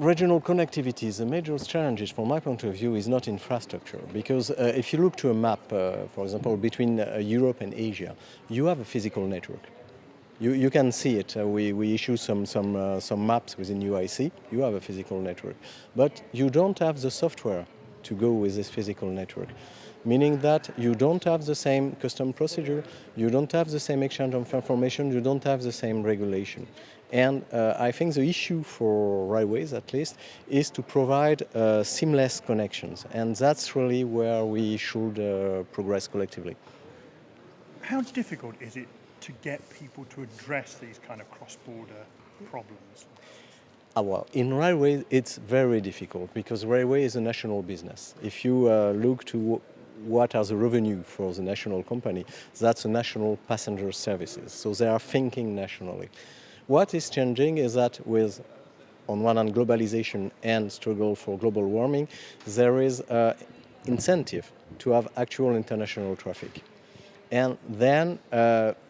regional connectivity, the major challenge from my point of view is not infrastructure, because if you look to a map, for example, between Europe and Asia, you have a physical network. You can see it. We issue some maps within UIC. You have a physical network, but you don't have the software to go with this physical network, meaning that you don't have the same custom procedure, you don't have the same exchange of information, you don't have the same regulation. And I think the issue for railways, at least, is to provide seamless connections, and that's really where we should progress collectively. How difficult is it to get people to address these kind of cross-border problems? Well, in railway, it's very difficult because railway is a national business. If you look to what are the revenue for the national company, that's a national passenger services. So they are thinking nationally. What is changing is that with, on one hand, globalization and struggle for global warming, there is incentive to have actual international traffic. And then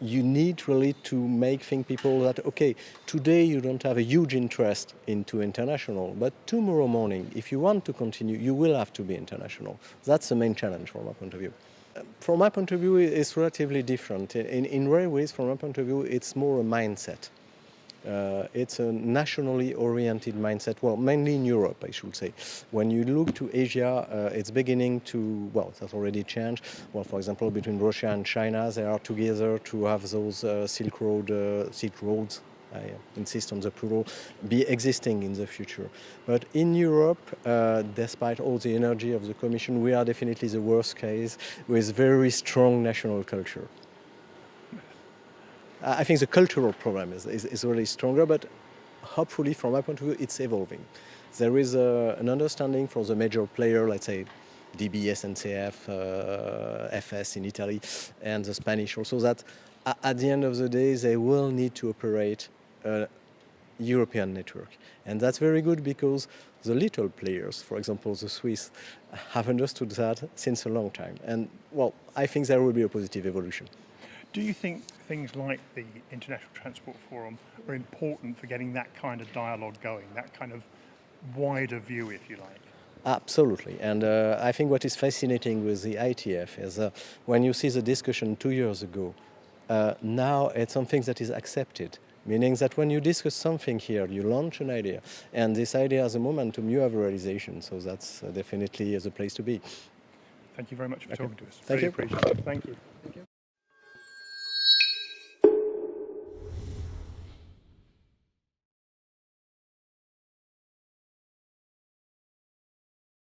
you need really to think people that, okay, today you don't have a huge interest into international, but tomorrow morning, if you want to continue, you will have to be international. That's the main challenge from my point of view. From my point of view, it's relatively different. In railways, from my point of view, it's more a mindset. It's a nationally oriented mindset, well, mainly in Europe, I should say. When you look to Asia, it's beginning to, well, it has already changed. Well, for example, between Russia and China, they are together to have those Silk Roads, I insist on the plural, be existing in the future. But in Europe, despite all the energy of the Commission, we are definitely the worst case with very strong national culture. I think the cultural problem is really stronger, but hopefully, from my point of view, it's evolving. There is an understanding from the major player, let's say DB, SNCF, FS in Italy, and the Spanish also, that at the end of the day, they will need to operate a European network. And that's very good because the little players, for example, the Swiss, have understood that since a long time. And, well, I think there will be a positive evolution. Do you think things like the International Transport Forum are important for getting that kind of dialogue going, that kind of wider view, if you like? Absolutely. And I think what is fascinating with the ITF is when you see the discussion 2 years ago, now it's something that is accepted. Meaning that when you discuss something here, you launch an idea, and this idea has a momentum, you have a realization. So that's definitely the place to be. Thank you very much for talking to us. Thank Really you. appreciate it. Thank you.